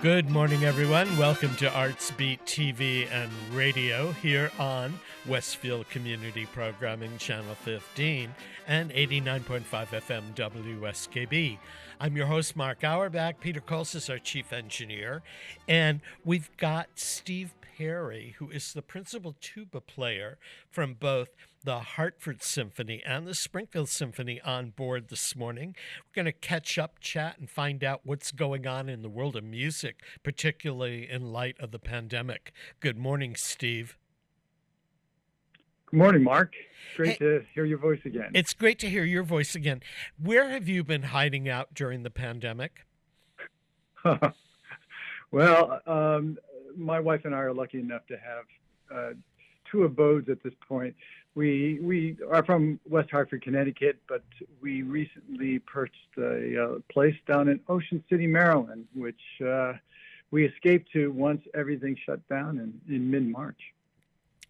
Good morning, everyone. Welcome to Artsbeat TV and Radio here on Westfield Community Programming Channel 15 and 89.5 FM WSKB. I'm your host, Mark Auerbach. Peter Coles is our chief engineer. And we've got Steve Perry, who is the principal tuba player from both the Hartford Symphony and the Springfield Symphony on board this morning. We're going to catch up, chat, and find out what's going on in the world of music, particularly in light of the pandemic. Good morning, Steve. Good morning, Mark. Great to hear your voice again. It's great to hear your voice again. Where have you been hiding out during the pandemic? Well, my wife and I are lucky enough to have two abodes at this point. We are from West Hartford, Connecticut, but we recently purchased a place down in Ocean City, Maryland, which we escaped to once everything shut down in mid-March.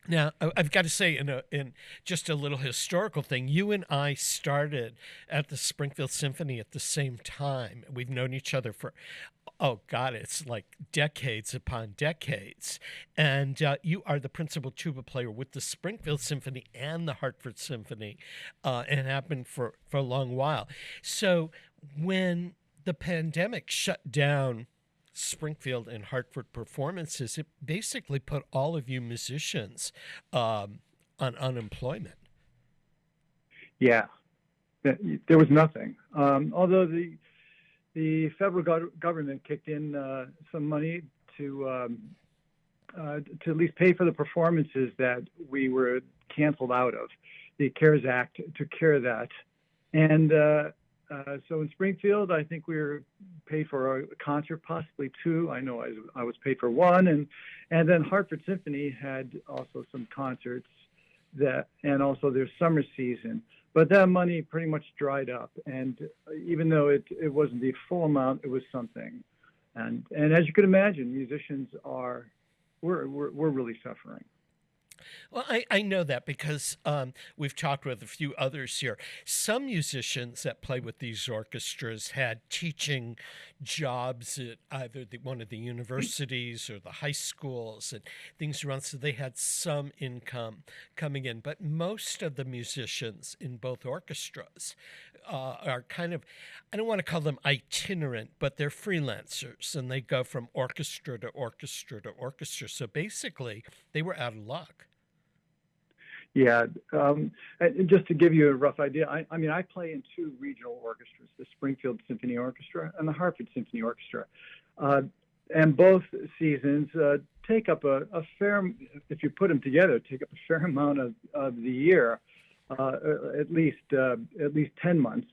Now, I've got to say, in just a little historical thing, you and I started at the Springfield Symphony at the same time. We've known each other for, oh God, it's like decades upon decades. And you are the principal tuba player with the Springfield Symphony and the Hartford Symphony, and have been for a long while. So when the pandemic shut down Springfield and Hartford performances, it basically put all of you musicians on unemployment. Yeah, there was nothing. Although the federal government kicked in some money to at least pay for the performances that we were canceled out of. The CARES Act took care of that, and so in Springfield, I think we were paid for a concert, possibly two. I know I was paid for one, and then Hartford Symphony had also some concerts and also their summer season. But that money pretty much dried up, and even though it wasn't the full amount, it was something. And as you could imagine, musicians we're really suffering. Well, I know that because we've talked with a few others here. Some musicians that play with these orchestras had teaching jobs at either one of the universities or the high schools and things around, so they had some income coming in. But most of the musicians in both orchestras are kind of, I don't want to call them itinerant, but they're freelancers, and they go from orchestra to orchestra to orchestra. So basically, they were out of luck. Yeah, just to give you a rough idea, I play in two regional orchestras, the Springfield Symphony Orchestra and the Hartford Symphony Orchestra. And both seasons take up a fair, if you put them together, take up a fair amount of the year, at least 10 months.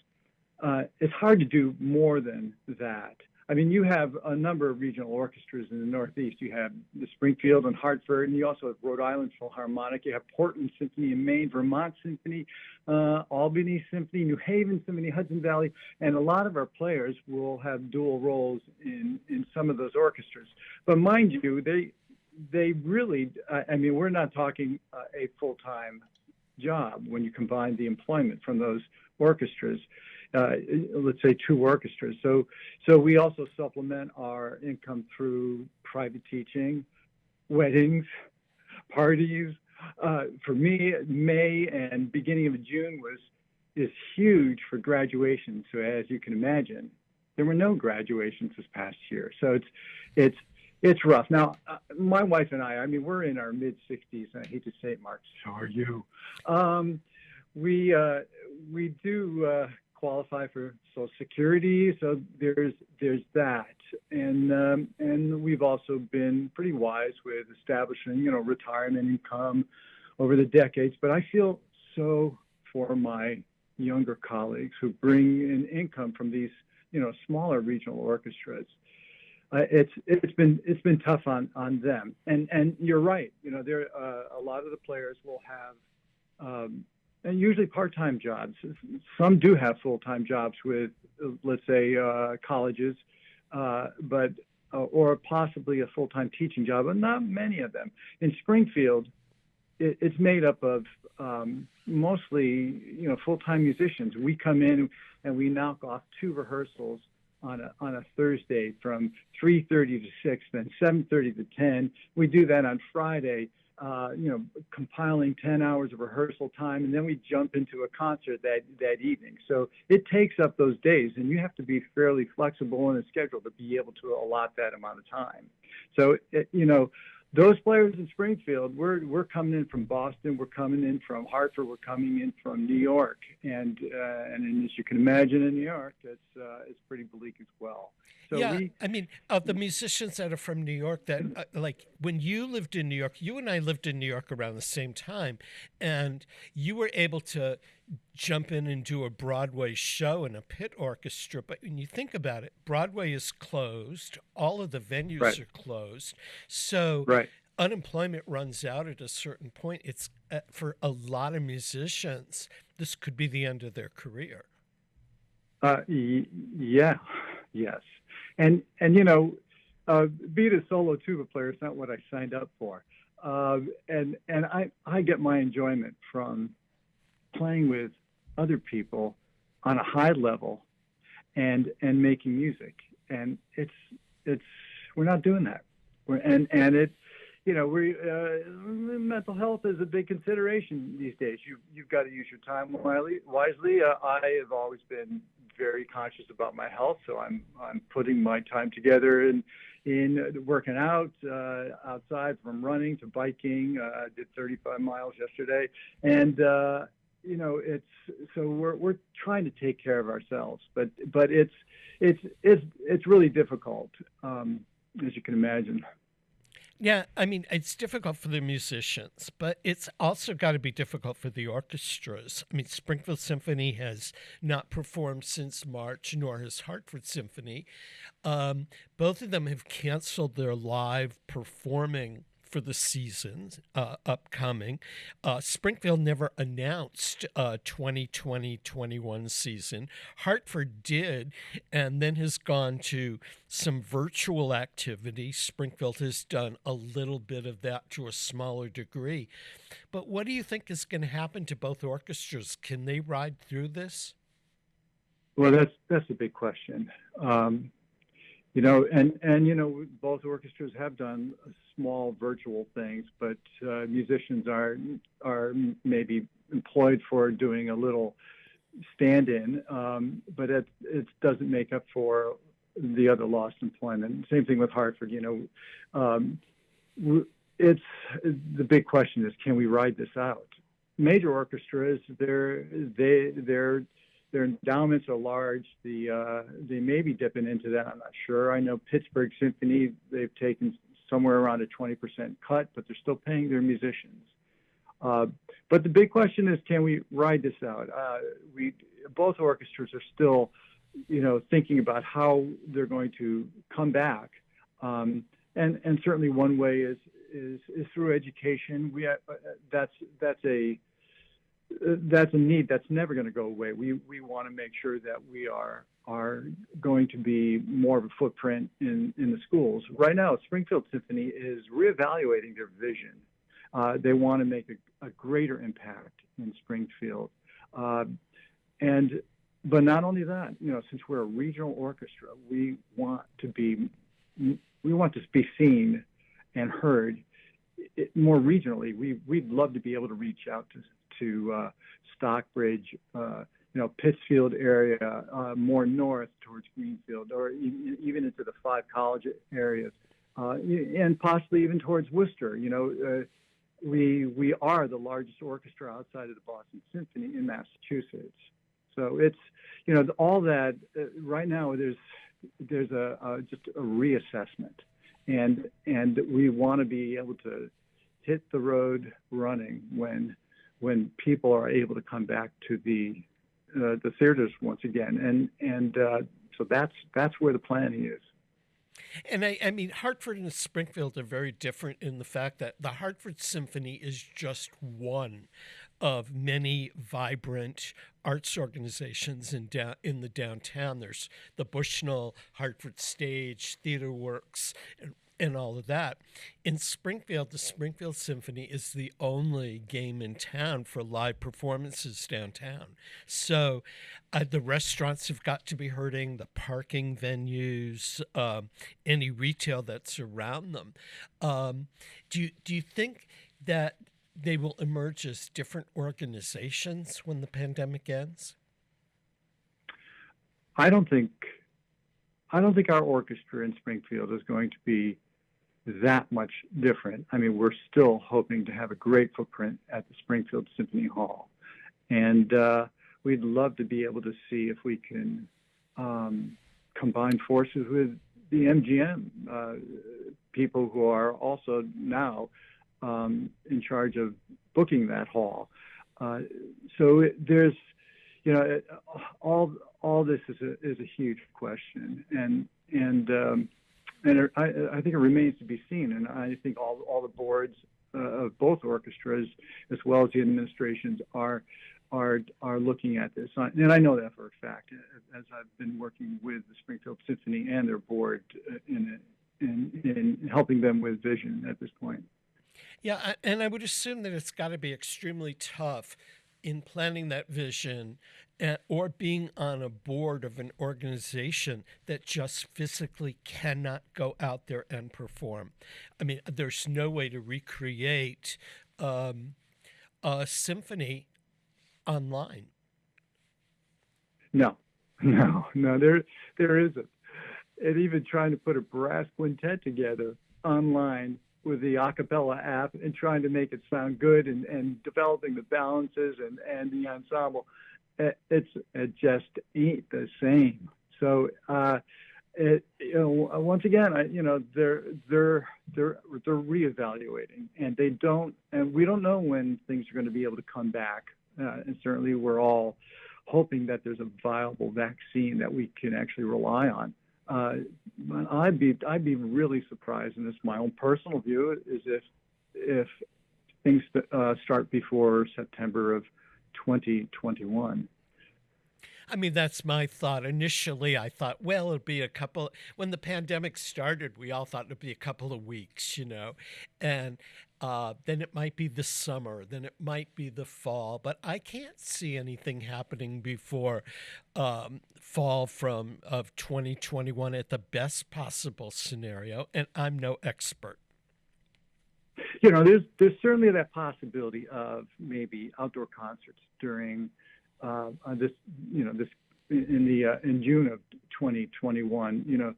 It's hard to do more than that. I mean, you have a number of regional orchestras in the Northeast. You have the Springfield and Hartford, and you also have Rhode Island Philharmonic. You have Portland Symphony in Maine, Vermont Symphony, Albany Symphony, New Haven Symphony, Hudson Valley, and a lot of our players will have dual roles in some of those orchestras. But mind you, they really, we're not talking a full-time job when you combine the employment from those orchestras. Let's say two orchestras. So we also supplement our income through private teaching, weddings, parties. For me, May and beginning of June is huge for graduation. So as you can imagine, there were no graduations this past year. So it's rough. Now, my wife and I we're in our mid 60s. I hate to say it, Mark. So are you? We do qualify for Social Security, so there's that, and we've also been pretty wise with establishing retirement income over the decades. But I feel so for my younger colleagues who bring in income from these smaller regional orchestras. It's been tough on them, and you're right. There a lot of the players will have. And usually part-time jobs. Some do have full-time jobs with, let's say, colleges, or possibly a full-time teaching job, but not many of them. In Springfield, it's made up of mostly, full-time musicians. We come in and we knock off two rehearsals on a Thursday from 3:30 to 6, then 7:30 to 10. We do that on Friday, compiling 10 hours of rehearsal time, and then we jump into a concert that evening. So it takes up those days, and you have to be fairly flexible in the schedule to be able to allot that amount of time. So, those players in Springfield, we're coming in from Boston, we're coming in from Hartford, we're coming in from New York, and as you can imagine, in New York, it's pretty bleak as well. So yeah, of the musicians that are from New York, that like when you lived in New York, you and I lived in New York around the same time, and you were able to jump in and do a Broadway show in a pit orchestra. But when you think about it, Broadway is closed, all of the venues Right. are closed, so Right. unemployment runs out at a certain point. It's for a lot of musicians, this could be the end of their career. Yeah, yes, and being a solo tuba player is not what I signed up for, and I get my enjoyment from playing with other people on a high level and making music, and we're not doing that. Mental health is a big consideration these days. You've got to use your time wisely. I have always been very conscious about my health, so I'm putting my time together in working out outside, from running to biking. I did 35 miles yesterday, and it's so we're trying to take care of ourselves, but it's really difficult, as you can imagine. Yeah, it's difficult for the musicians, but it's also got to be difficult for the orchestras. Springfield Symphony has not performed since March, nor has Hartford Symphony. Both of them have canceled their live performing for the season upcoming. Springfield never announced a 2020-21 season. Hartford did, and then has gone to some virtual activity. Springfield has done a little bit of that to a smaller degree. But what do you think is going to happen to both orchestras? Can they ride through this? Well, that's a big question. Both orchestras have done small virtual things, but musicians are maybe employed for doing a little stand-in, but it doesn't make up for the other lost employment. Same thing with Hartford. It's the big question is, can we ride this out? Major orchestras, their endowments are large. They may be dipping into that. I'm not sure. I know Pittsburgh Symphony, they've taken somewhere around a 20% cut, but they're still paying their musicians. But the big question is, can we ride this out? Both orchestras are still, thinking about how they're going to come back. And certainly one way is through education. That's a need that's never going to go away. We want to make sure that we are going to be more of a footprint in the schools. Right now, Springfield Symphony is reevaluating their vision. They want to make a greater impact in Springfield. But not only that, since we're a regional orchestra, we want to be seen and heard more regionally. We'd love to be able to reach out to Stockbridge, Pittsfield area, more north towards Greenfield, or even into the 5 college areas, and possibly even towards Worcester. We are the largest orchestra outside of the Boston Symphony in Massachusetts. So it's all that right now. There's just a reassessment, and we want to be able to hit the road running when people are able to come back to the theaters once again, and so that's where the planning is. And I mean, Hartford and Springfield are very different in the fact that the Hartford Symphony is just one of many vibrant arts organizations in the downtown. There's the Bushnell Hartford Stage, Theater Works, and all of that. In Springfield, the Springfield Symphony is the only game in town for live performances downtown. So the restaurants have got to be hurting, the parking venues, any retail that's around them. Do you think that they will emerge as different organizations when the pandemic ends? I don't think our orchestra in Springfield is going to be that much different. I mean, we're still hoping to have a great footprint at the Springfield Symphony Hall, and we'd love to be able to see if we can combine forces with the MGM people who are also now in charge of booking that hall. So there's, all this is a huge question, and I think it remains to be seen. And I think all the boards of both orchestras, as well as the administrations, are looking at this. And I know that for a fact, as I've been working with the Springfield Symphony and their board in helping them with vision at this point. Yeah, and I would assume that it's got to be extremely tough in planning that vision or being on a board of an organization that just physically cannot go out there and perform. I mean, there's no way to recreate a symphony online. No, there isn't. And even trying to put a brass quintet together online with the a cappella app and trying to make it sound good and developing the balances and the ensemble, it just ain't the same. So once again, they're reevaluating, and we don't know when things are going to be able to come back. And certainly, we're all hoping that there's a viable vaccine that we can actually rely on. I'd be really surprised, and this is my own personal view, is if things start before September of 2021. I mean, that's my thought. Initially, I thought, well, it'll be when the pandemic started, we all thought it'd be a couple of weeks, and then it might be the summer, then it might be the fall, but I can't see anything happening before fall of 2021 at the best possible scenario, and I'm no expert. There's certainly that possibility of maybe outdoor concerts during this in June of 2021.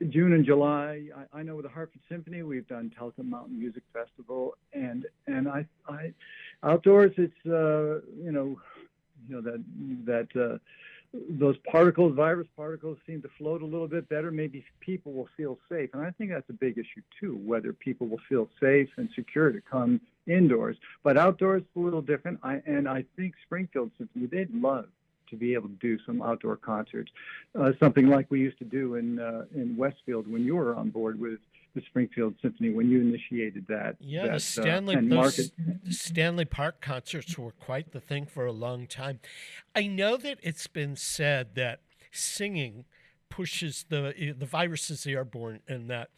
June and July. I know with the Hartford Symphony, we've done Telecom Mountain Music Festival, and I outdoors, it's those virus particles seem to float a little bit better. Maybe people will feel safe, and I think that's a big issue too, whether people will feel safe and secure to come indoors. But outdoors, it's a little different. I think Springfield Symphony, they'd love to be able to do some outdoor concerts, something like we used to do in Westfield when you were on board with the Springfield Symphony, when you initiated that. Yeah, the Stanley Park concerts were quite the thing for a long time. I know that it's been said that singing pushes the virus is airborne, and that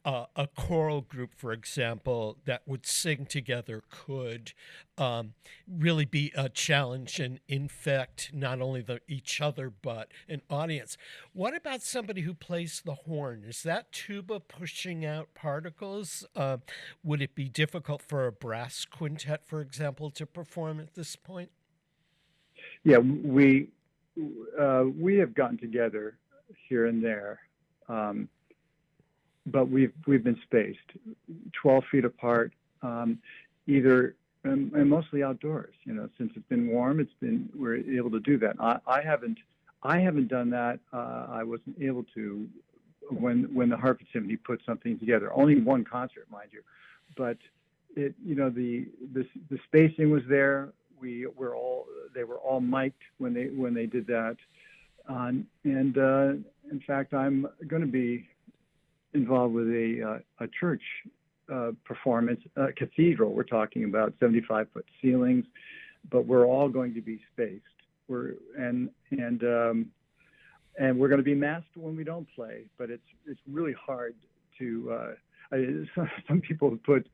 a choral group, for example, that would sing together could really be a challenge and infect not only each other but an audience. What about somebody who plays the horn? Is that tuba pushing out particles? Would it be difficult for a brass quintet, for example, to perform at this point? Yeah, we have gotten together here and there. But we've been spaced 12 feet apart, either and mostly outdoors. Since it's been warm, we're able to do that. I haven't done that. I wasn't able to when the Hartford Symphony put something together. Only one concert, mind you, but the spacing was there. They were all mic'd when they did that, and in fact, I'm going to be involved with a church performance, a cathedral. We're talking about 75-foot ceilings, but we're all going to be spaced. We're going to be masked when we don't play. But it's really hard to some people put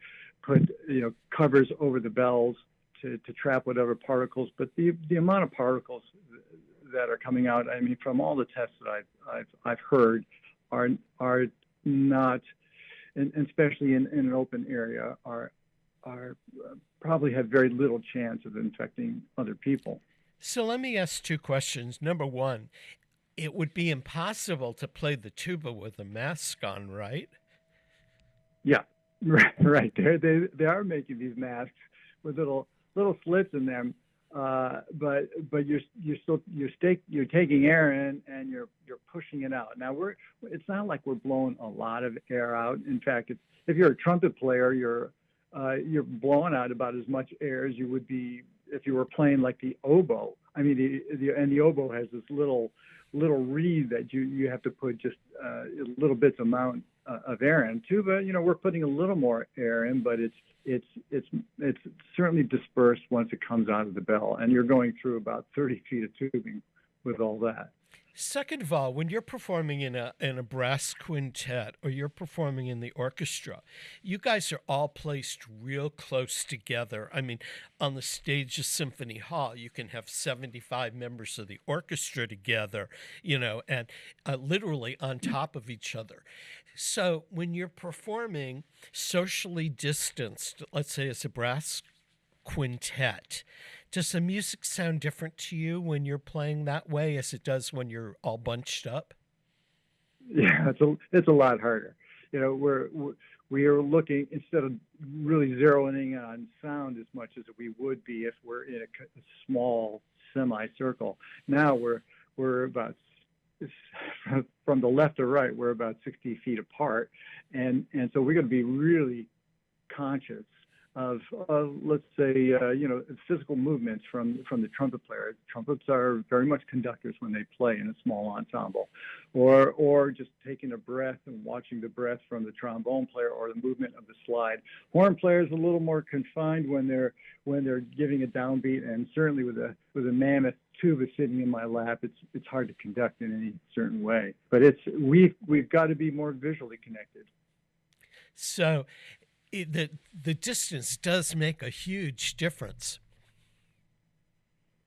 covers over the bells to trap whatever particles, but the amount of particles that are coming out, I mean, from all the tests that I've heard, are not, and especially in an open area, are probably have very little chance of infecting other people. So let me ask two questions. Number one, it would be impossible to play the tuba with a mask on, right? Yeah, right. They are making these masks with little slits in them, but you're taking air in and you're pushing it out. Now it's not like we're blowing a lot of air out. In fact, if you're a trumpet player, you're blowing out about as much air as you would be if you were playing like the oboe. I mean, the oboe has this little reed that you have to put just little bits amount of air in. Tuba, we're putting a little more air in, but it's certainly dispersed once it comes out of the bell, and you're going through about 30 feet of tubing with all that. Second of all, when you're performing in a brass quintet or you're performing in the orchestra, you guys are all placed real close together. I mean, on the stage of Symphony Hall, you can have 75 members of the orchestra together, and literally on top of each other. So when you're performing socially distanced, let's say it's a brass quintet, does the music sound different to you when you're playing that way as it does when you're all bunched up? Yeah, it's a lot harder. We are looking, instead of really zeroing in on sound as much as we would be if we're in a small semicircle. Now we're about, from the left to right, we're about 60 feet apart, and so we're going to be really conscious of let's say, physical movements from the trumpet player. Trumpets are very much conductors when they play in a small ensemble, or just taking a breath and watching the breath from the trombone player or the movement of the slide. Horn players a little more confined when they're giving a downbeat, and certainly with a mammoth tuba sitting in my lap, it's hard to conduct in any certain way. But we've got to be more visually connected. So the distance does make a huge difference.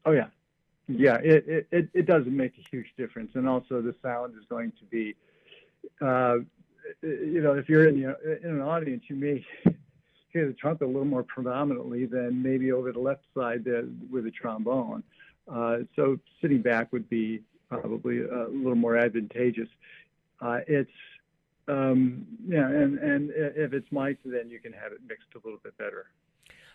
Oh yeah, it does make a huge difference, and also the sound is going to be, if you're in an audience, you may hear the trumpet a little more predominantly than maybe over the left side with the trombone. So sitting back would be probably a little more advantageous. And if it's mic'd, then you can have it mixed a little bit better.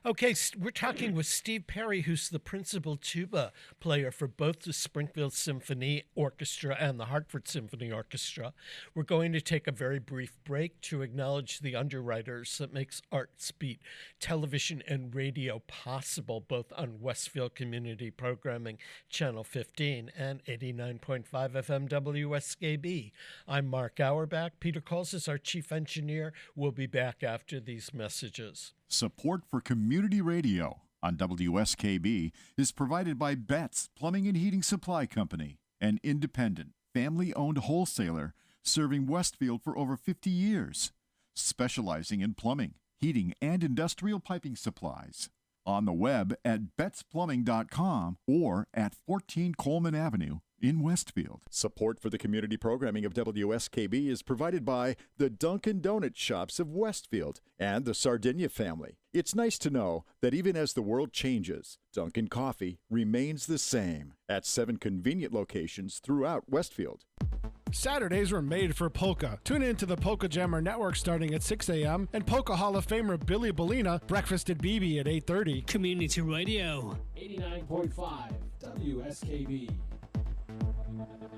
Okay, we're talking with Steve Perry, who's the principal tuba player for both the Springfield Symphony Orchestra and the Hartford Symphony Orchestra. We're going to take a very brief break to acknowledge the underwriters that makes Artsbeat television and radio possible, both on Westfield Community Programming, Channel 15, and 89.5 FM WSKB. I'm Mark Auerbach. Peter Coles is our chief engineer. We'll be back after these messages. Support for community radio on WSKB is provided by Betts Plumbing and Heating Supply Company, an independent, family-owned wholesaler serving Westfield for over 50 years, specializing in plumbing, heating, and industrial piping supplies. On the web at bettsplumbing.com or at 14 Coleman Avenue in Westfield. Support for the community programming of WSKB is provided by the Dunkin' Donut Shops of Westfield and the Sardinia family. It's nice to know that even as the world changes, Dunkin' Coffee remains the same at 7 convenient locations throughout Westfield. Saturdays were made for polka. Tune in to the Polka Jammer Network starting at 6 a.m. and Polka Hall of Famer Billy Bellina, Breakfast at BB at 8:30. Community Radio. 89.5 WSKB.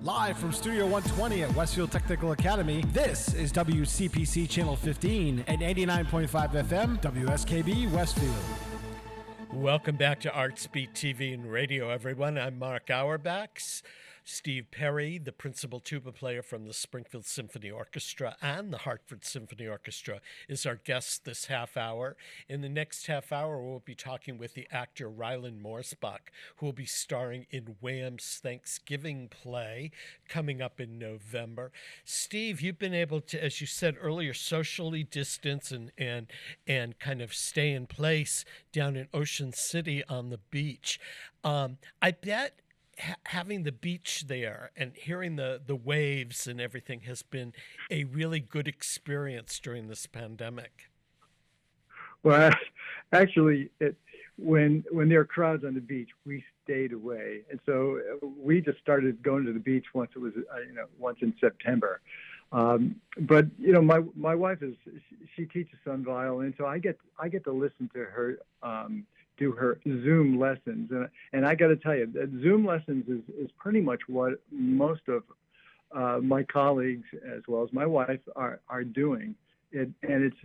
Live from Studio 120 at Westfield Technical Academy, this is WCPC Channel 15 at 89.5 FM, WSKB Westfield. Welcome back to Artsbeat TV and Radio, everyone. I'm Mark Auerbach. Steve Perry, the principal tuba player from the Springfield Symphony Orchestra and the Hartford Symphony Orchestra, is our guest this half hour. In the next half hour, we'll be talking with the actor Rylan Morsbach, who will be starring in Wham's Thanksgiving play coming up in November. Steve, you've been able to, as you said earlier, socially distance and kind of stay in place down in Ocean City on the beach. I bet having the beach there and hearing the waves and everything has been a really good experience during this pandemic. Well, actually, when there are crowds on the beach, we stayed away, and so we just started going to the beach once it was, once in September. But my wife she teaches some violin, so I get to listen to her do her Zoom lessons, and I got to tell you that Zoom lessons is pretty much what most of my colleagues as well as my wife are doing, and it's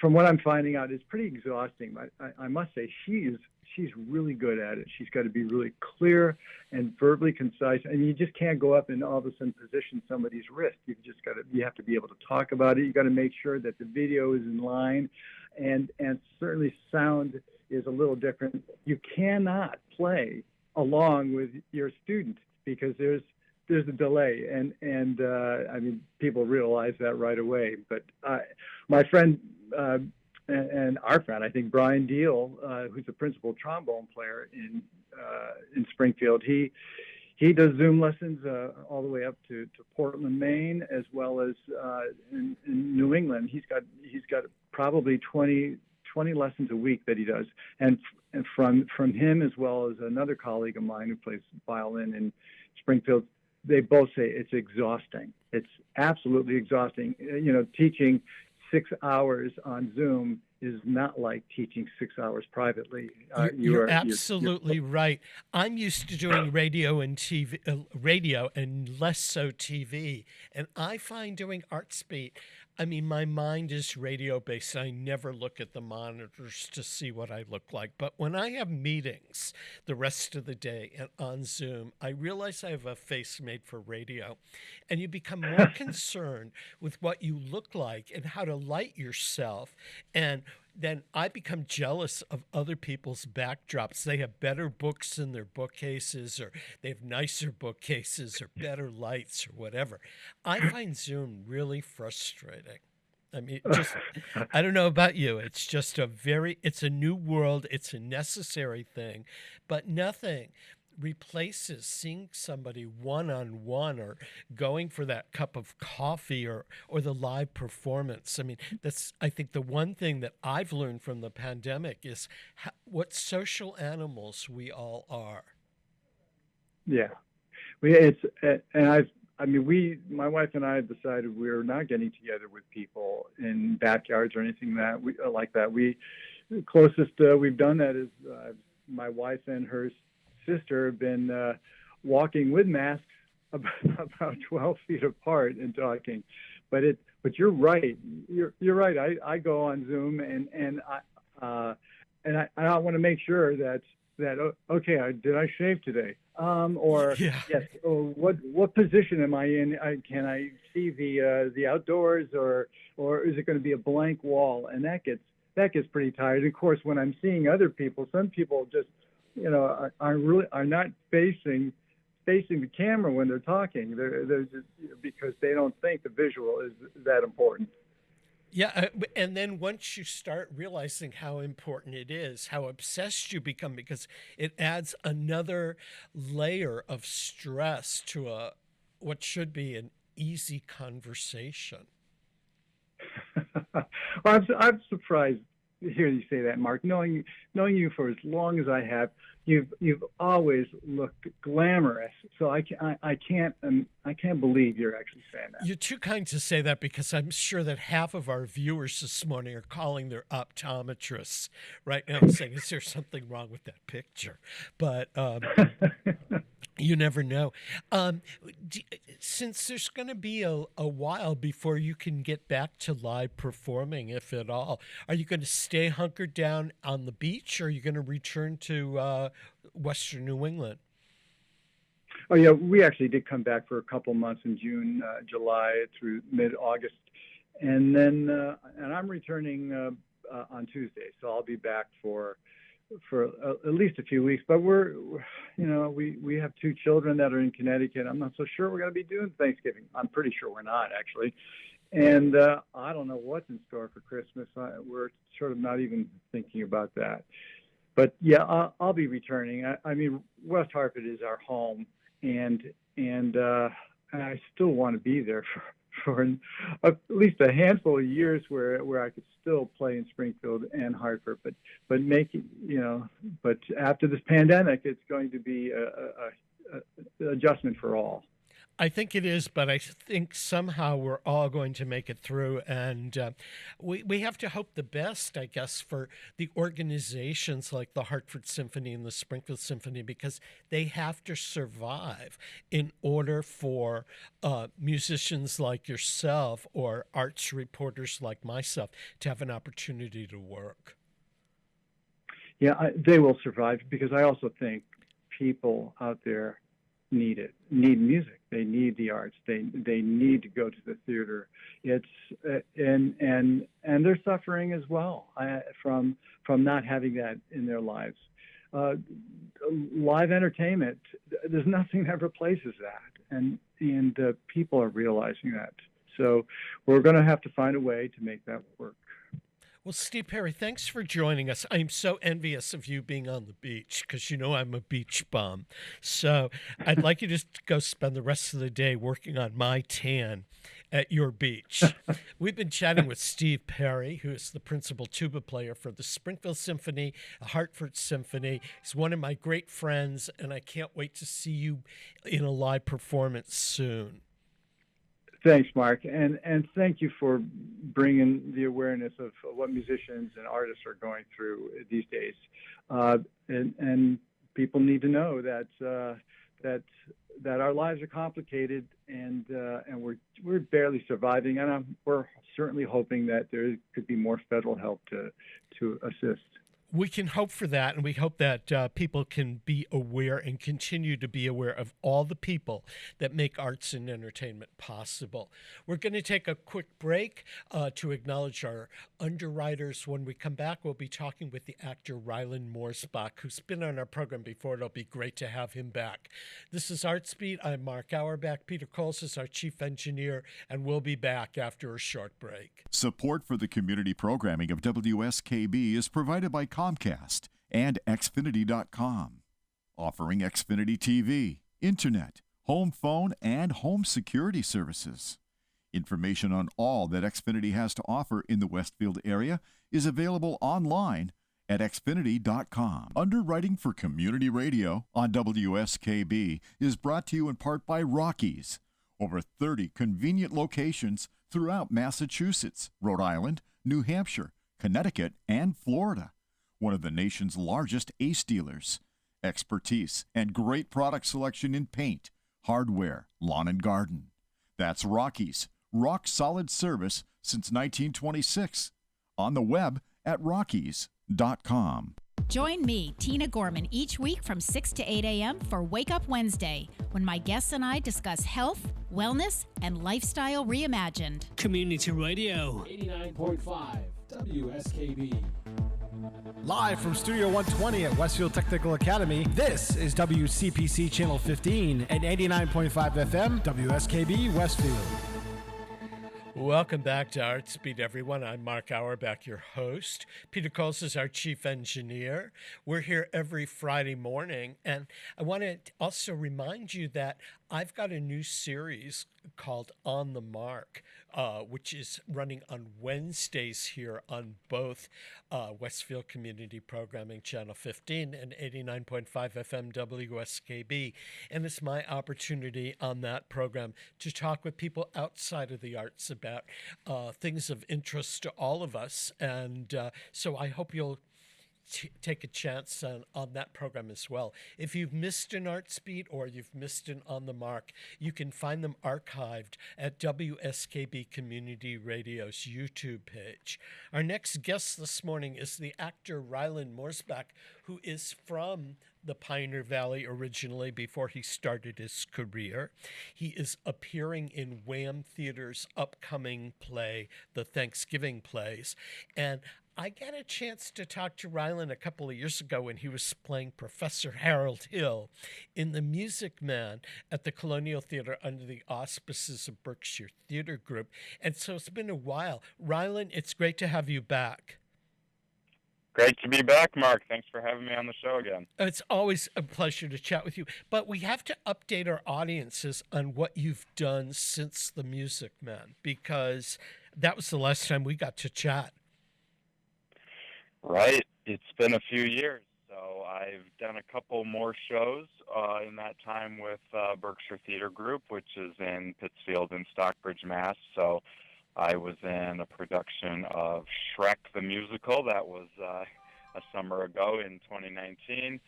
from what I'm finding out, it's pretty exhausting. I must say she's really good at it. She's got to be really clear and verbally concise, and you just can't go up and all of a sudden position somebody's wrist. You have to be able to talk about it. You got to make sure that the video is in line, and certainly sound is a little different. You cannot play along with your student because there's a delay, and I mean, people realize that right away. But my friend and our friend, I think Brian Deal, who's the principal trombone player in Springfield, he does Zoom lessons all the way up to Portland, Maine, as well as in New England. He's got probably 20 lessons a week that he does, and from him as well as another colleague of mine who plays violin in Springfield. They both say it's exhausting. It's absolutely exhausting. Teaching 6 hours on Zoom is not like teaching 6 hours privately. You're absolutely right. I'm used to doing radio and TV, radio and less so TV. And I find doing Artsbeat, I mean, my mind is radio based. I never look at the monitors to see what I look like. But when I have meetings the rest of the day and on Zoom, I realize I have a face made for radio. And you become more concerned with what you look like and how to light yourself. And then I become jealous of other people's backdrops. They have better books in their bookcases, or they have nicer bookcases, or better lights, or whatever. I find Zoom really frustrating. I mean, I don't know about you. It's just it's a new world. It's a necessary thing, but nothing replaces seeing somebody one-on-one or going for that cup of coffee or the live performance. I mean, that's, I think, the one thing that I've learned from the pandemic is what social animals we all are. Yeah. My wife and I have decided we're not getting together with people in backyards or anything like that. The closest we've done that is my wife and her sister have been walking with masks about 12 feet apart and talking. But you're right. You're right. I go on Zoom and I want to make sure that okay, did I shave today? Yes. What position am I in? Can I see the outdoors, or is it going to be a blank wall? And that gets pretty tired. Of course, when I'm seeing other people, some people just are not facing the camera when they're talking. They're just, because they don't think the visual is that important. Yeah, and then once you start realizing how important it is, how obsessed you become, because it adds another layer of stress to what should be an easy conversation. Well, I'm surprised to hear you say that, Mark. Knowing you for as long as I have, you've always looked glamorous. So I can't believe you're actually saying that. You're too kind to say that, because I'm sure that half of our viewers this morning are calling their optometrists right now and saying, "Is there something wrong with that picture?" But you never know. Since there's going to be a while before you can get back to live performing, if at all, are you going to stay hunkered down on the beach, or are you going to return to Western New England? Oh yeah, we actually did come back for a couple months in June, July through mid-August, and then and I'm returning on Tuesday, so I'll be back for at least a few weeks. But we have two children that are in Connecticut. I'm not so sure we're going to be doing Thanksgiving. I'm pretty sure we're not, actually. And I don't know what's in store for Christmas. We're sort of not even thinking about that. But yeah, I'll be returning. I mean, West Hartford is our home, and I still want to be there for at least a handful of years where I could still play in Springfield and Hartford. But but after this pandemic, it's going to be a adjustment for all. I think it is, but I think somehow we're all going to make it through. And we have to hope the best, I guess, for the organizations like the Hartford Symphony and the Springfield Symphony, because they have to survive in order for musicians like yourself or arts reporters like myself to have an opportunity to work. Yeah, they will survive, because I also think people out there need music. They need the arts. They need to go to the theater. It's and they're suffering as well from not having that in their lives. Live entertainment, there's nothing that replaces that, and people are realizing that. So we're going to have to find a way to make that work. Well, Steve Perry, thanks for joining us. I'm so envious of you being on the beach because you know I'm a beach bum. So I'd like you to go spend the rest of the day working on my tan at your beach. We've been chatting with Steve Perry, who is the principal tuba player for the Springfield Symphony, the Hartford Symphony. He's one of my great friends, and I can't wait to see you in a live performance soon. Thanks, Mark, and thank you for bringing the awareness of what musicians and artists are going through these days. And people need to know that our lives are complicated, and we're barely surviving. And we're certainly hoping that there could be more federal help to assist. We can hope for that, and we hope that people can be aware and continue to be aware of all the people that make arts and entertainment possible. We're going to take a quick break to acknowledge our underwriters. When we come back, we'll be talking with the actor Rylan Morsbach, who's been on our program before. It'll be great to have him back. This is Artsbeat. I'm Mark Auerbach. Peter Coles is our chief engineer, and we'll be back after a short break. Support for the community programming of WSKB is provided by Comcast and Xfinity.com, offering Xfinity TV, Internet, home phone, and home security services. Information on all that Xfinity has to offer in the Westfield area is available online at Xfinity.com. Underwriting for Community Radio on WSKB is brought to you in part by Rockies. Over 30 convenient locations throughout Massachusetts, Rhode Island, New Hampshire, Connecticut, and Florida. One of the nation's largest ACE dealers. Expertise and great product selection in paint, hardware, lawn and garden. That's Rockies. Rock solid service since 1926. On the web at Rockies.com. Join me, Tina Gorman, each week from 6 to 8 a.m. for Wake Up Wednesday, when my guests and I discuss health, wellness, and lifestyle reimagined. Community Radio. 89.5 WSKB. Live from Studio 120 at Westfield Technical Academy, this is WCPC Channel 15 and 89.5 FM, WSKB Westfield. Welcome back to Artsbeat, everyone. I'm Mark Auerbach, your host. Peter Coles is our chief engineer. We're here every Friday morning, and I want to also remind you that I've got a new series called On the Mark, which is running on Wednesdays here on both Westfield Community Programming Channel 15 and 89.5 FM WSKB. And it's my opportunity on that program to talk with people outside of the arts about things of interest to all of us. And so I hope you'll take a chance on that program as well. If you've missed an Artsbeat or you've missed an On the Mark, you can find them archived at WSKB Community Radio's YouTube page. Our next guest this morning is the actor Rylan Morsbach, who is from the Pioneer Valley originally before he started his career. He is appearing in Wham Theater's upcoming play, The Thanksgiving Plays. And I got a chance to talk to Rylan a couple of years ago when he was playing Professor Harold Hill in The Music Man at the Colonial Theater under the auspices of Berkshire Theater Group. And so it's been a while. Rylan, it's great to have you back. Great to be back, Mark. Thanks for having me on the show again. It's always a pleasure to chat with you. But we have to update our audiences on what you've done since The Music Man, because that was the last time we got to chat. Right. It's been a few years. So I've done a couple more shows in that time with Berkshire Theater Group, which is in Pittsfield and Stockbridge, Mass. So I was in a production of Shrek the Musical. That was a summer ago in 2019.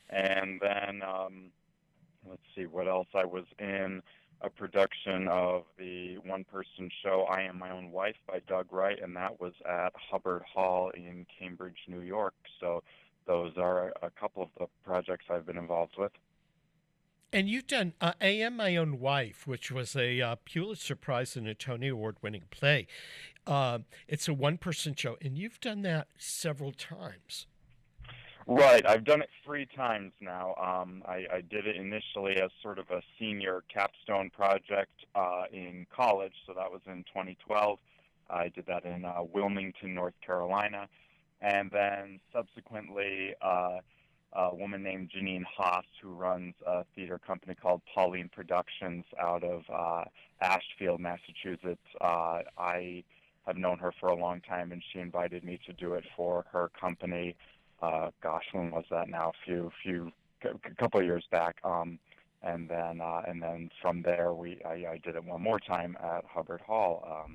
And then, let's see, what else? I was in a production of the one-person show I Am My Own Wife by Doug Wright, and that was at Hubbard Hall in Cambridge, New York. So those are a couple of the projects I've been involved with. And you've done I Am My Own Wife, which was a Pulitzer Prize and a Tony Award-winning play. It's a one-person show, and you've done that several times. Right. I've done it 3 times now. I did it initially as sort of a senior capstone project in college, so that was in 2012. I did that in Wilmington, North Carolina. And then subsequently, a woman named Janine Haas, who runs a theater company called Pauline Productions out of Ashfield, Massachusetts. I have known her for a long time, and she invited me to do it for her company. When was that now? A couple of years back. And then from there, I did it one more time at Hubbard Hall.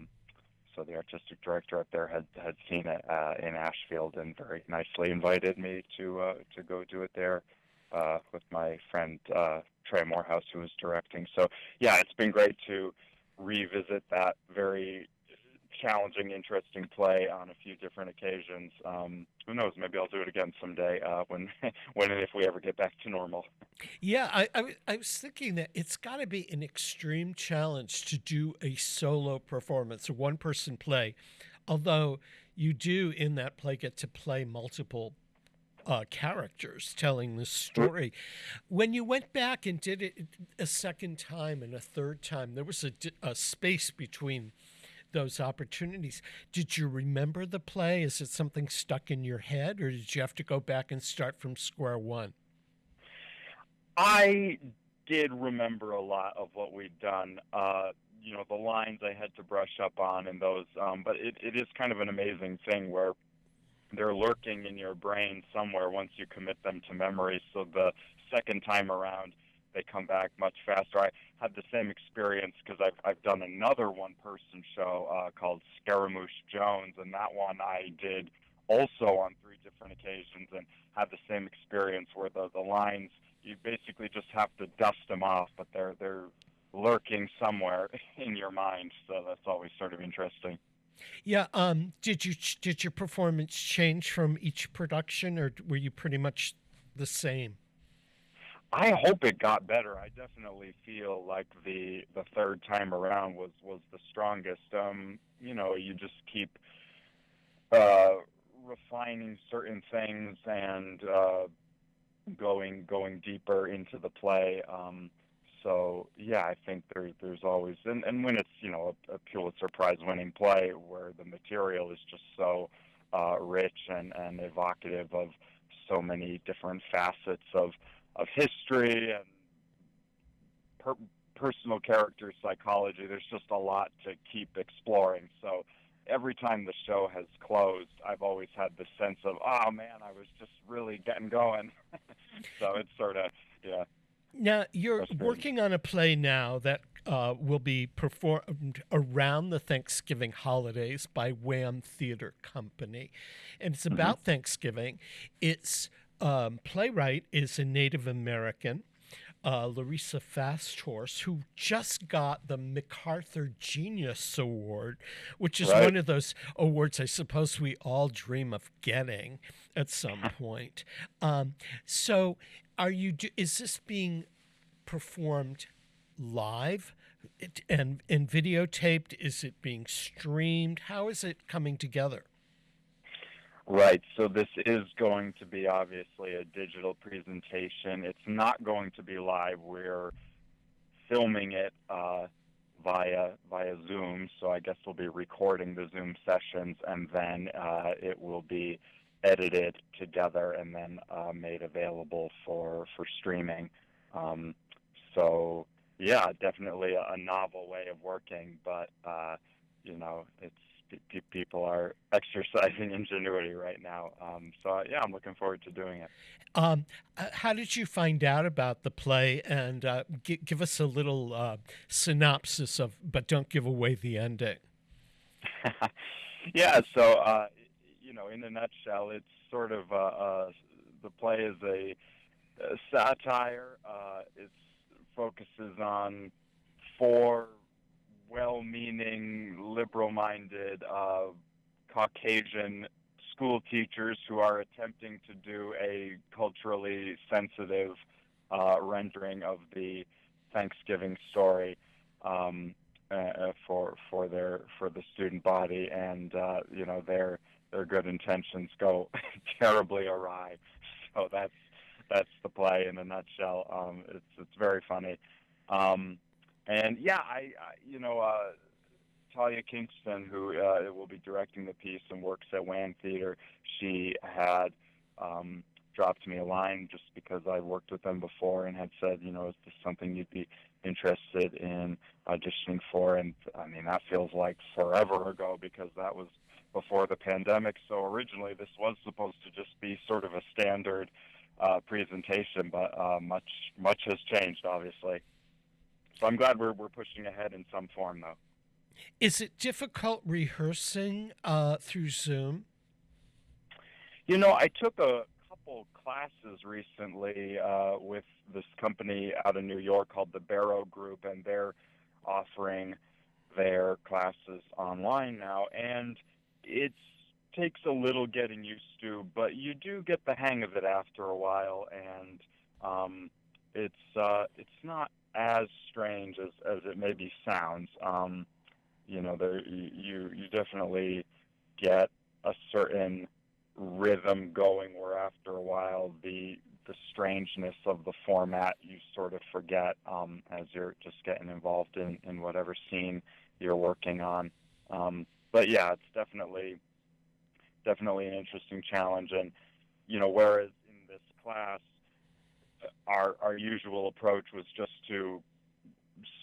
So the artistic director up there had seen it in Ashfield and very nicely invited me to go do it there with my friend Trey Morehouse, who was directing. So yeah, it's been great to revisit that very challenging, interesting play on a few different occasions. Who knows? Maybe I'll do it again someday when and if we ever get back to normal. Yeah, I was thinking that it's got to be an extreme challenge to do a solo performance, a one-person play, although you do in that play get to play multiple characters telling the story. When you went back and did it a second time and a third time, there was a space between those opportunities. Did you remember the play? Is it something stuck in your head, or did you have to go back and start from square one? I did remember a lot of what we'd done. The lines I had to brush up on and those, but it is kind of an amazing thing where they're lurking in your brain somewhere once you commit them to memory. So the second time around, they come back much faster. I had the same experience because I've done another one-person show called Scaramouche Jones, and that one I did also on 3 different occasions and had the same experience where the lines, you basically just have to dust them off, but they're lurking somewhere in your mind. So that's always sort of interesting. Yeah. Did your performance change from each production, or were you pretty much the same? I hope it got better. I definitely feel like the third time around was the strongest. You just keep refining certain things and going deeper into the play. So yeah, I think there's always and when it's a Pulitzer Prize winning play where the material is just so rich and evocative of so many different facets of history and personal character psychology. There's just a lot to keep exploring. So every time the show has closed, I've always had the sense of, oh man, I was just really getting going. So it's sort of, yeah. Now, you're frustrating. working on a play now that will be performed around the Thanksgiving holidays by Wham Theater Company. And it's about Thanksgiving. Its playwright is a Native American, Larissa Fasthorse, who just got the MacArthur Genius Award, which is Right. one of those awards I suppose we all dream of getting at some point. So, is this being performed live and videotaped? Is it being streamed? How is it coming together? Right. So this is going to be obviously a digital presentation. It's not going to be live. We're filming it via Zoom. So I guess we'll be recording the Zoom sessions, and then it will be edited together and then made available for streaming. So yeah, definitely a novel way of working, but it's people are exercising ingenuity right now. So yeah, I'm looking forward to doing it. How did you find out about the play? And give us a little synopsis of, but don't give away the ending. Yeah, so in a nutshell, it's sort of the play is a satire. It focuses on four well-meaning, liberal-minded Caucasian school teachers who are attempting to do a culturally sensitive rendering of the Thanksgiving story for the student body, and their good intentions go terribly awry. So that's the play in a nutshell. It's very funny. And yeah, Talia Kingston, who will be directing the piece and works at WAN Theater, she had dropped me a line just because I worked with them before and had said, is this something you'd be interested in auditioning for? And I mean, that feels like forever ago because that was before the pandemic. So originally this was supposed to just be sort of a standard presentation, but much has changed, obviously. So I'm glad we're pushing ahead in some form, though. Is it difficult rehearsing through Zoom? I took a couple classes recently with this company out of New York called the Barrow Group, and they're offering their classes online now, and it takes a little getting used to, but you do get the hang of it after a while, and it's not as strange as it maybe sounds. You definitely get a certain rhythm going where after a while the strangeness of the format you sort of forget as you're just getting involved in whatever scene you're working on. But yeah, it's definitely an interesting challenge, and whereas in this class our usual approach was just to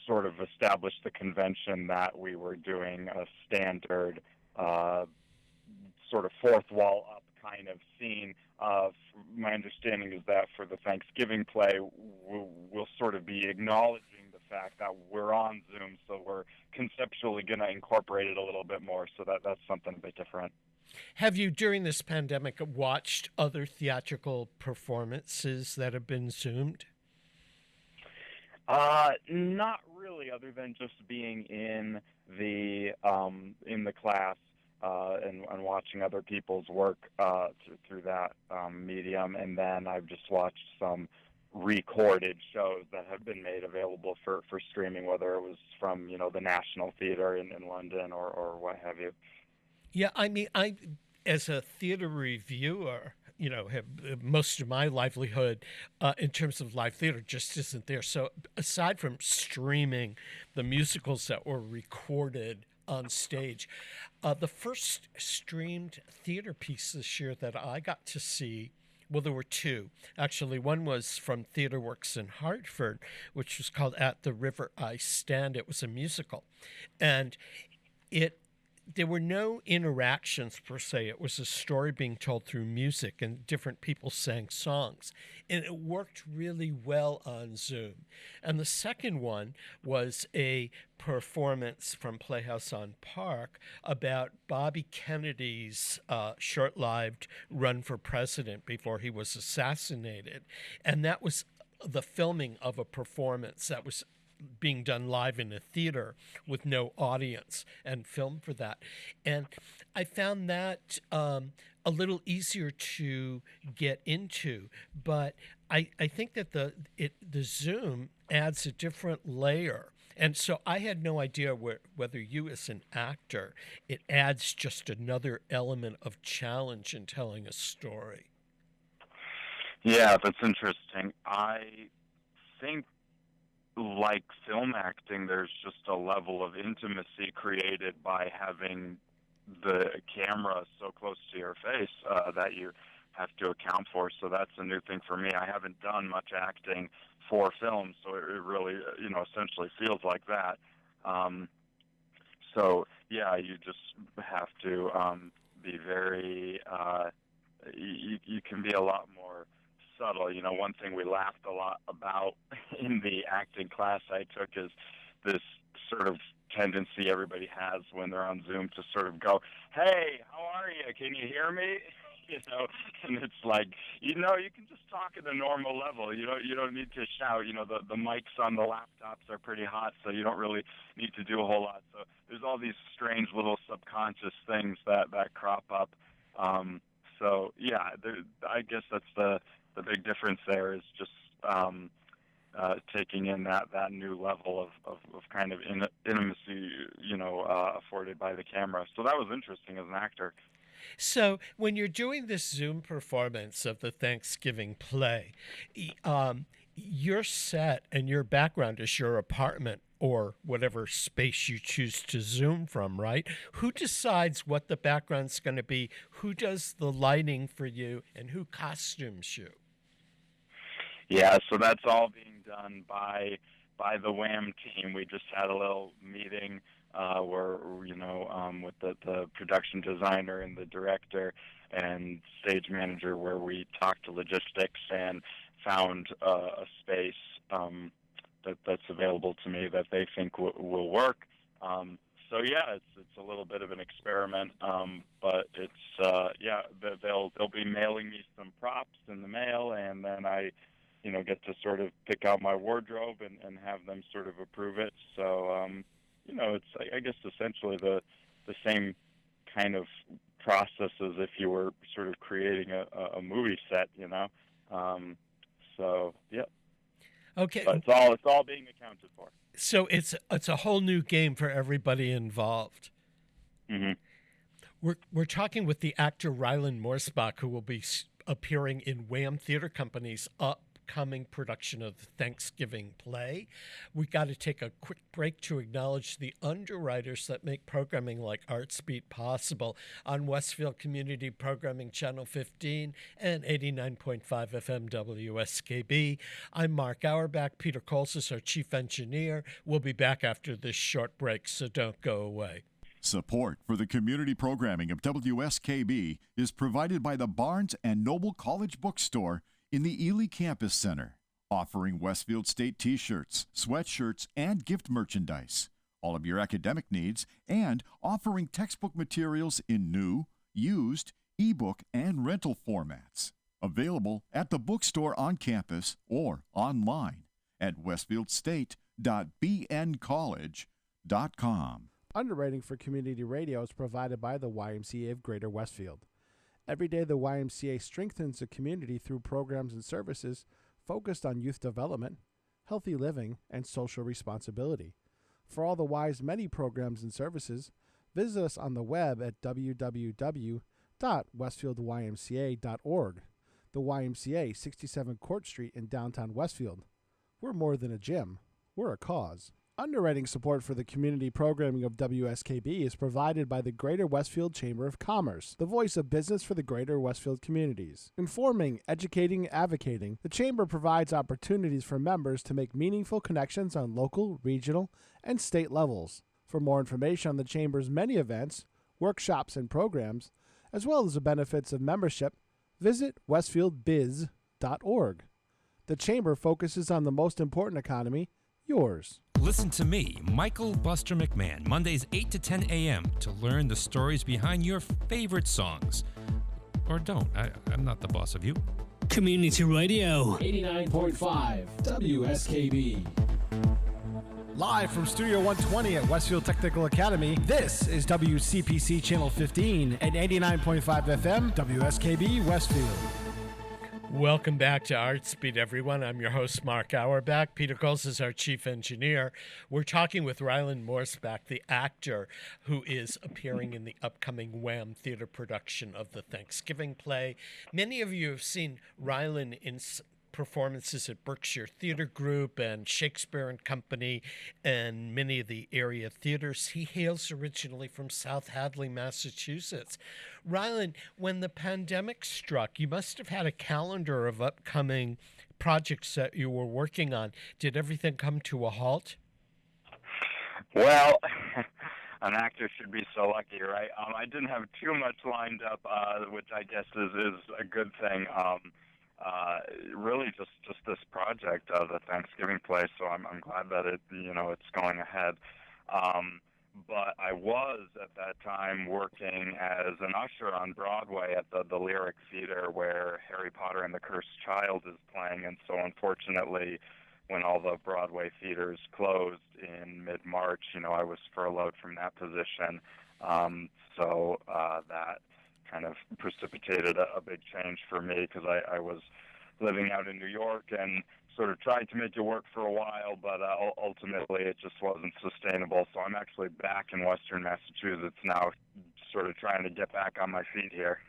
sort of establish the convention that we were doing a standard sort of fourth wall up kind of scene. My understanding is that for the Thanksgiving play, we'll sort of be acknowledging the fact that we're on Zoom, so we're conceptually going to incorporate it a little bit more, so that's something a bit different. Have you, during this pandemic, watched other theatrical performances that have been Zoomed? Not really, other than just being in the class and watching other people's work through that medium, and then I've just watched some recorded shows that have been made available for streaming, whether it was from the National Theatre in London or what have you. Yeah, I mean, I, as a theater reviewer, have most of my livelihood in terms of live theater just isn't there. So aside from streaming the musicals that were recorded on stage, the first streamed theater piece this year that I got to see, well, there were two. Actually, one was from TheaterWorks in Hartford, which was called At the River I Stand. It was a musical. And there were no interactions per se. It was a story being told through music, and different people sang songs. And it worked really well on Zoom. And the second one was a performance from Playhouse on Park about Bobby Kennedy's short-lived run for president before he was assassinated. And that was the filming of a performance that was being done live in a theater with no audience, and filmed for that. And I found that a little easier to get into, but I think that the Zoom adds a different layer. And so I had no idea whether you, as an actor, it adds just another element of challenge in telling a story. Yeah, that's interesting. I think, like film acting, there's just a level of intimacy created by having the camera so close to your face that you have to account for. So that's a new thing for me. I haven't done much acting for film, so it really, essentially feels like that. So yeah, you just have to be very. You can be a lot more subtle. One thing we laughed a lot about in the acting class I took is this sort of tendency everybody has when they're on Zoom to sort of go, "Hey, how are you? Can you hear me?" And it's like, you can just talk at a normal level. You don't need to shout. The mics on the laptops are pretty hot, so you don't really need to do a whole lot. So there's all these strange little subconscious things that crop up. So yeah, I guess that's the big difference there, is just taking in that new level of kind of intimacy, afforded by the camera. So that was interesting as an actor. So when you're doing this Zoom performance of the Thanksgiving play, your set and your background is your apartment or whatever space you choose to Zoom from, right? Who decides what the background's going to be? Who does the lighting for you, and who costumes you? Yeah, so that's all being done by the WHAM team. We just had a little meeting where, with the production designer and the director and stage manager, where we talked to logistics and found a space that's available to me that they think will work. So yeah, it's a little bit of an experiment, but it's they'll be mailing me some props in the mail, and then I get to sort of pick out my wardrobe and have them sort of approve it. So it's, I guess, essentially the same kind of process as if you were sort of creating a movie set, So yeah. Okay. But it's all being accounted for. So it's a whole new game for everybody involved. Mm-hmm. We're talking with the actor Rylan Morsbach, who will be appearing in WHAM Theater Company's upcoming production of the Thanksgiving play. We got to take a quick break to acknowledge the underwriters that make programming like Artsbeat possible on Westfield Community Programming Channel 15 and 89.5 FM WSKB. I'm Mark Auerbach. Peter Coles is our chief engineer. We'll be back after this short break, so don't go away. Support for the community programming of WSKB is provided by the Barnes & Noble College Bookstore in the Ely Campus Center, offering Westfield State T-shirts, sweatshirts, and gift merchandise, all of your academic needs, and offering textbook materials in new, used, ebook, and rental formats. Available at the bookstore on campus or online at westfieldstate.bncollege.com. Underwriting for community radio is provided by the YMCA of Greater Westfield. Every day, the YMCA strengthens the community through programs and services focused on youth development, healthy living, and social responsibility. For all the Y's many programs and services, visit us on the web at www.westfieldymca.org. The YMCA, 67 Court Street in downtown Westfield. We're more than a gym. We're a cause. Underwriting support for the community programming of WSKB is provided by the Greater Westfield Chamber of Commerce, the voice of business for the Greater Westfield communities. Informing, educating, advocating, the Chamber provides opportunities for members to make meaningful connections on local, regional, and state levels. For more information on the Chamber's many events workshops, and programs, as well as the benefits of membership, visit westfieldbiz.org. The Chamber focuses on the most important economy, yours. Listen to me, Michael Buster McMahon, Mondays 8 to 10 a.m. to learn the stories behind your favorite songs. Or don't. I'm not the boss of you. Community Radio 89.5 WSKB. Live from Studio 120 at Westfield Technical Academy, this is WCPC Channel 15 and 89.5 FM WSKB Westfield. Welcome back to Artsbeat, everyone. I'm your host, Mark Auerbach. Peter Coles is our chief engineer. We're talking with Rylan Morsbach, the actor who is appearing in the upcoming Wham! Theater production of the Thanksgiving play. Many of you have seen Rylan in performances at Berkshire Theater Group and Shakespeare and Company and many of the area theaters. He hails originally from South Hadley, Massachusetts. Rylan, when the pandemic struck, you must have had a calendar of upcoming projects that you were working on. Did everything come to a halt? Well, an actor should be so lucky, right? I didn't have too much lined up, which I guess is a good thing. Really just this project, the Thanksgiving play. So I'm glad that it's going ahead. But I was at that time working as an usher on Broadway at the Lyric Theater, where Harry Potter and the Cursed Child is playing. And so unfortunately, when all the Broadway theaters closed in mid-March, I was furloughed from that position. So that kind of precipitated a big change for me, because I was living out in New York and sort of tried to make it work for a while, but ultimately it just wasn't sustainable. So I'm actually back in Western Massachusetts now, sort of trying to get back on my feet here.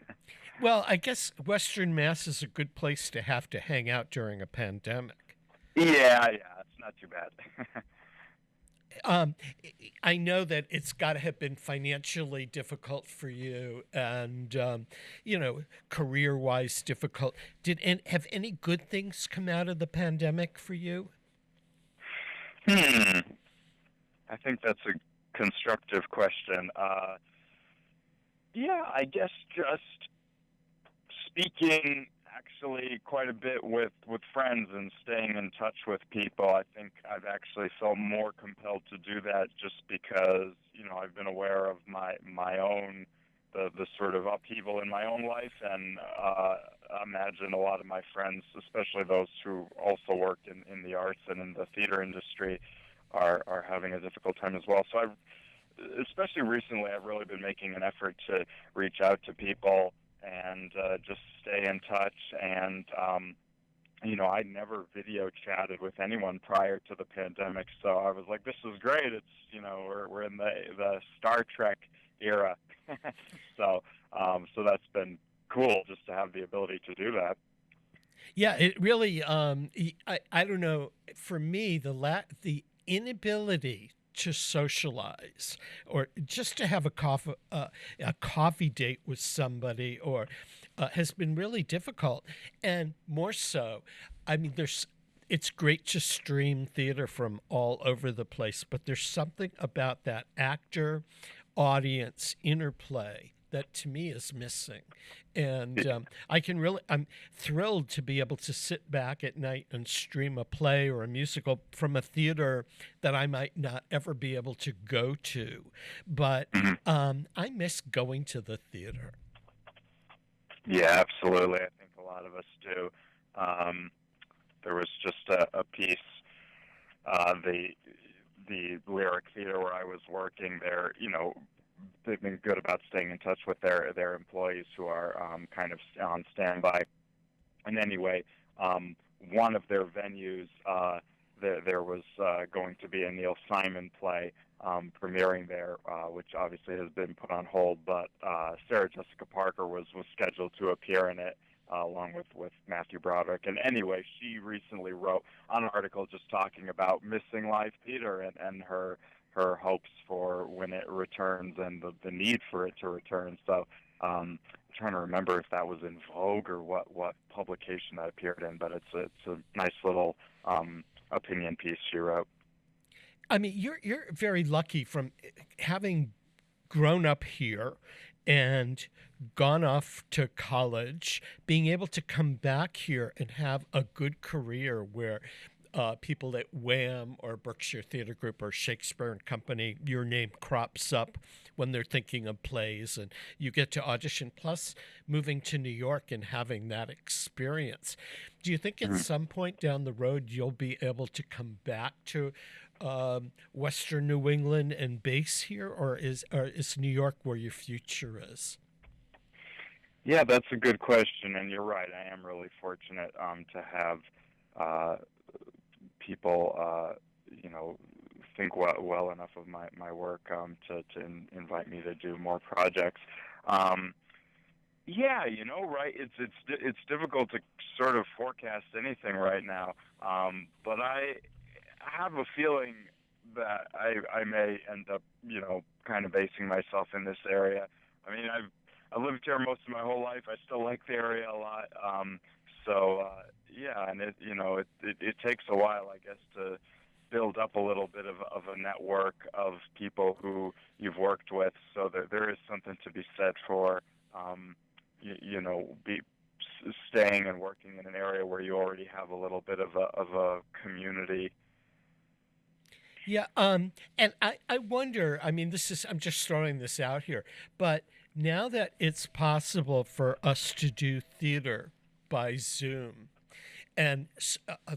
Well, I guess Western Mass is a good place to have to hang out during a pandemic. Yeah, it's not too bad. I know that it's got to have been financially difficult for you and, career-wise difficult. Have any good things come out of the pandemic for you? I think that's a constructive question. I guess just speaking actually quite a bit with friends and staying in touch with people. I think I've actually felt more compelled to do that just because, I've been aware of my own, the sort of upheaval in my own life, and imagine a lot of my friends, especially those who also work in the arts and in the theater industry, are having a difficult time as well. So especially recently, I've really been making an effort to reach out to people and just stay in touch. And, I never video chatted with anyone prior to the pandemic, so I was like, this is great. It's, we're in the Star Trek era. So that's been cool just to have the ability to do that. Yeah, it really, I don't know, for me, the inability to socialize or just to have a coffee date with somebody or has been really difficult. And more so, it's great to stream theater from all over the place, but there's something about that actor audience interplay that to me is missing. And I'm thrilled to be able to sit back at night and stream a play or a musical from a theater that I might not ever be able to go to. But I miss going to the theater. Yeah, absolutely. I think a lot of us do. There was just a piece, the Lyric Theater where I was working there, they've been good about staying in touch with their employees who are kind of on standby. And anyway, one of their venues, there was going to be a Neil Simon play premiering there, which obviously has been put on hold. But Sarah Jessica Parker was scheduled to appear in it along with Matthew Broderick. And anyway, she recently wrote an article just talking about missing live theater and her hopes for when it returns and the need for it to return. So I'm trying to remember if that was in Vogue or what publication that appeared in, but it's a nice little opinion piece she wrote. I mean, you're very lucky from having grown up here and gone off to college, being able to come back here and have a good career where people at Wham or Berkshire Theatre Group or Shakespeare and Company, your name crops up when they're thinking of plays and you get to audition, plus moving to New York and having that experience. Do you think at some point down the road you'll be able to come back to Western New England and base here, or is New York where your future is? Yeah, that's a good question, and you're right. I am really fortunate to have people, think well enough of my work to invite me to do more projects. Yeah, right. It's difficult to sort of forecast anything right now, but I have a feeling that I may end up, kind of basing myself in this area. I mean, I've lived here most of my whole life. I still like the area a lot. Yeah, and it takes a while, I guess, to build up a little bit of a network of people who you've worked with. So there is something to be said for, staying and working in an area where you already have a little bit of a community. Yeah, and I wonder, I mean, I'm just throwing this out here, but now that it's possible for us to do theater by Zoom, and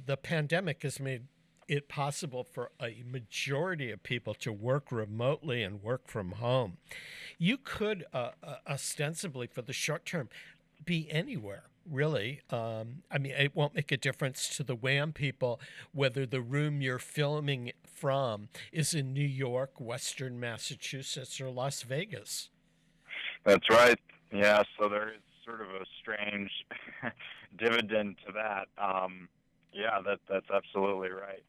the pandemic has made it possible for a majority of people to work remotely and work from home, you could ostensibly, for the short term, be anywhere. Really. I mean, it won't make a difference to the Wham people whether the room you're filming from is in New York, Western Massachusetts, or Las Vegas. That's right. Yeah, so there is sort of a strange dividend to that. Yeah, that's absolutely right.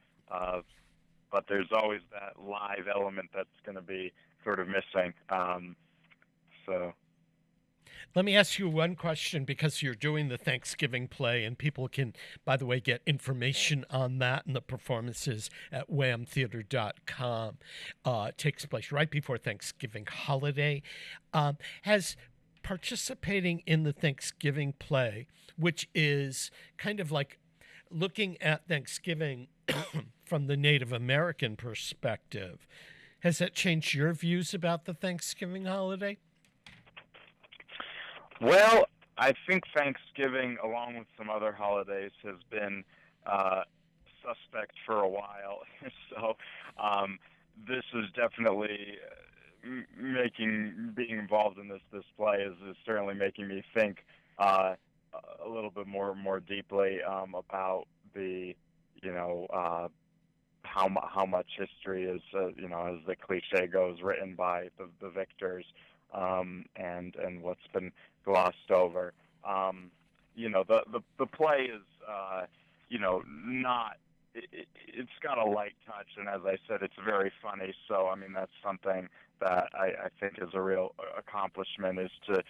But there's always that live element that's going to be sort of missing. So. Let me ask you one question, because you're doing the Thanksgiving play, and people can, by the way, get information on that and the performances at whamtheater.com. Takes place right before Thanksgiving holiday. Has participating in the Thanksgiving play, which is kind of like looking at Thanksgiving from the Native American perspective, has that changed your views about the Thanksgiving holiday? Well, I think Thanksgiving, along with some other holidays, has been suspect for a while. So this is definitely being involved in this play is certainly making me think a little bit more deeply about the how much history is as the cliche goes, written by the victors. And what's been glossed over. The play is, not. It's got a light touch, and as I said, it's very funny. So, I mean, that's something that I think is a real accomplishment, is to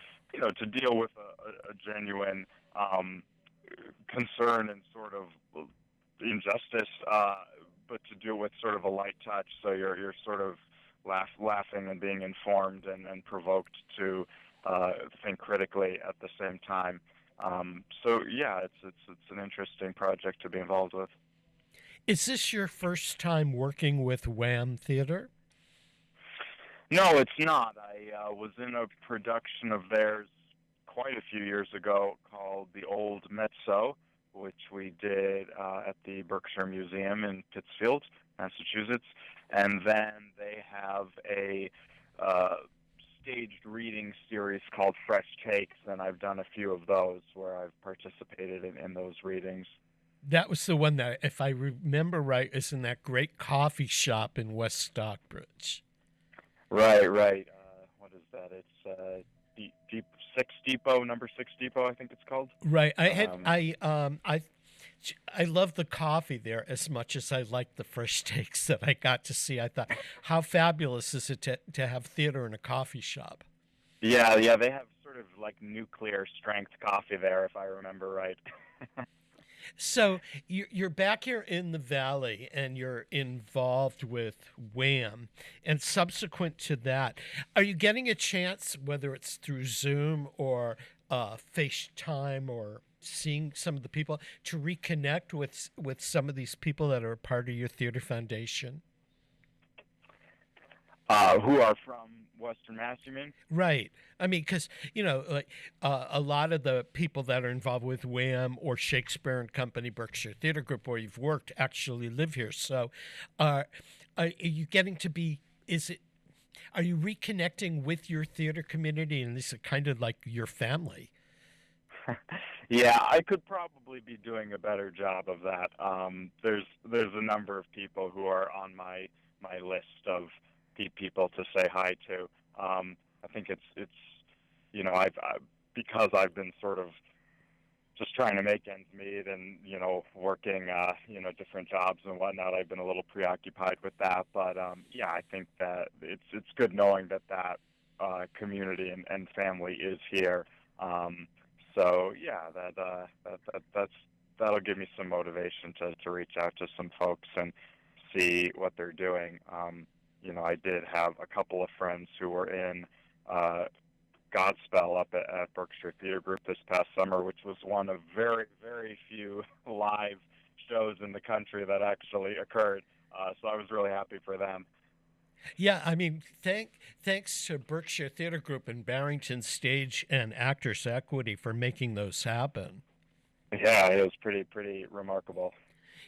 deal with a genuine concern and sort of injustice, but to do it with sort of a light touch. So you're sort of laughing and being informed and provoked to think critically at the same time. So yeah, it's an interesting project to be involved with. Is this your first time working with Wham Theater? No, it's not. I was in a production of theirs quite a few years ago called The Old Mezzo, which we did at the Berkshire Museum in Pittsfield, Massachusetts. And then they have a staged reading series called Fresh Takes, and I've done a few of those where I've participated in those readings. That was the one that, if I remember right, is in that great coffee shop in West Stockbridge. Right. What is that? It's number 6 Depot, I think it's called. Right. I love the coffee there as much as I like the Fresh Takes that I got to see. I thought, how fabulous is it to have theater in a coffee shop? Yeah, they have sort of like nuclear strength coffee there, if I remember right. So you're back here in the Valley and you're involved with Wham. And subsequent to that, are you getting a chance, whether it's through Zoom or FaceTime or seeing some of the people, to reconnect with some of these people that are part of your theater foundation? Who are from Western Mass, you mean? Right. I mean, because, like a lot of the people that are involved with Wham or Shakespeare and Company, Berkshire Theater Group, where you've worked, actually live here. So are you getting to be, are you reconnecting with your theater community, and this is kind of like your family? Yeah, I could probably be doing a better job of that. There's a number of people who are on my list of people to say hi to. I think it's I've because I've been sort of just trying to make ends meet and working different jobs and whatnot. I've been a little preoccupied with that, but yeah, I think that it's good knowing that community and family is here. So yeah, that'll give me some motivation to reach out to some folks and see what they're doing. I did have a couple of friends who were in Godspell up at Berkshire Theater Group this past summer, which was one of very, very few live shows in the country that actually occurred. So I was really happy for them. Yeah, I mean, thanks to Berkshire Theater Group and Barrington Stage and Actors Equity for making those happen. Yeah, it was pretty remarkable.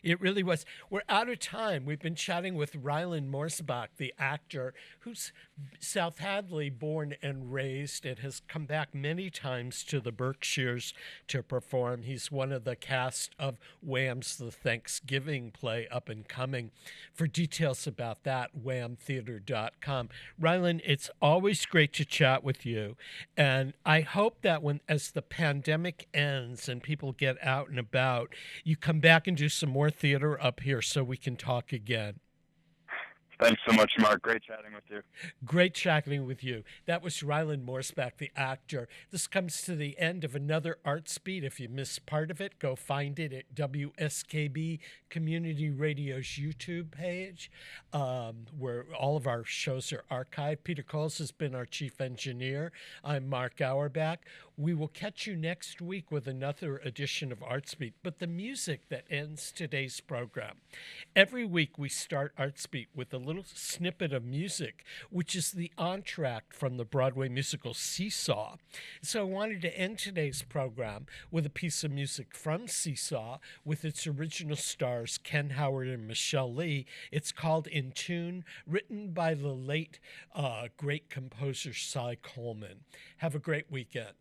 It really was. We're out of time. We've been chatting with Rylan Morsbach, the actor who's South Hadley born and raised and has come back many times to the Berkshires to perform. He's one of the cast of Wham's The Thanksgiving Play up and coming. For details about that, whamtheater.com. Rylan, it's always great to chat with you. And I hope that as the pandemic ends and people get out and about, you come back and do some more theater up here so we can talk again. Thanks so much, Mark. Great chatting with you. Great chatting with you. That was Rylan Morsbach, the actor. This comes to the end of another Artsbeat. If you missed part of it, go find it at WSKB Community Radio's YouTube page, where all of our shows are archived. Peter Coles has been our chief engineer. I'm Mark Auerbach. We will catch you next week with another edition of Artsbeat, but the music that ends today's program. Every week we start Artsbeat with a little snippet of music, which is the entr'acte from the Broadway musical Seesaw. So I wanted to end today's program with a piece of music from Seesaw with its original stars Ken Howard and Michelle Lee. It's called In Tune, written by the late great composer Cy Coleman. Have a great weekend.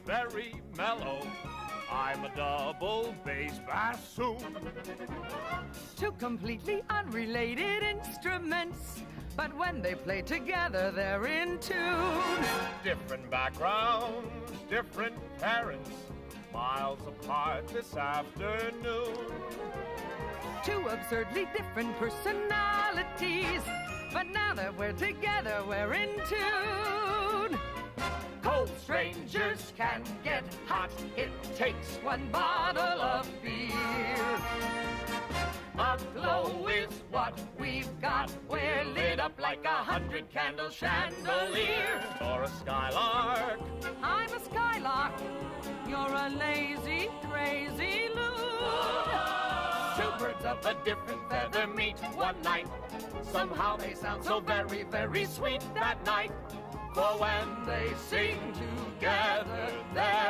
Very mellow, I'm a double bass bassoon. Two completely unrelated instruments, but when they play together, they're in tune. Different backgrounds, different parents, miles apart this afternoon. Two absurdly different personalities, but now that we're together, we're in tune. Cold strangers can get hot. It takes one bottle of beer. A glow is what we've got. We're lit up like 100 candle chandelier. Or a skylark. I'm a skylark. You're a lazy, crazy loon. Two birds of a different feather meet one night. Somehow they sound so very, very sweet that night. For when they sing together, they're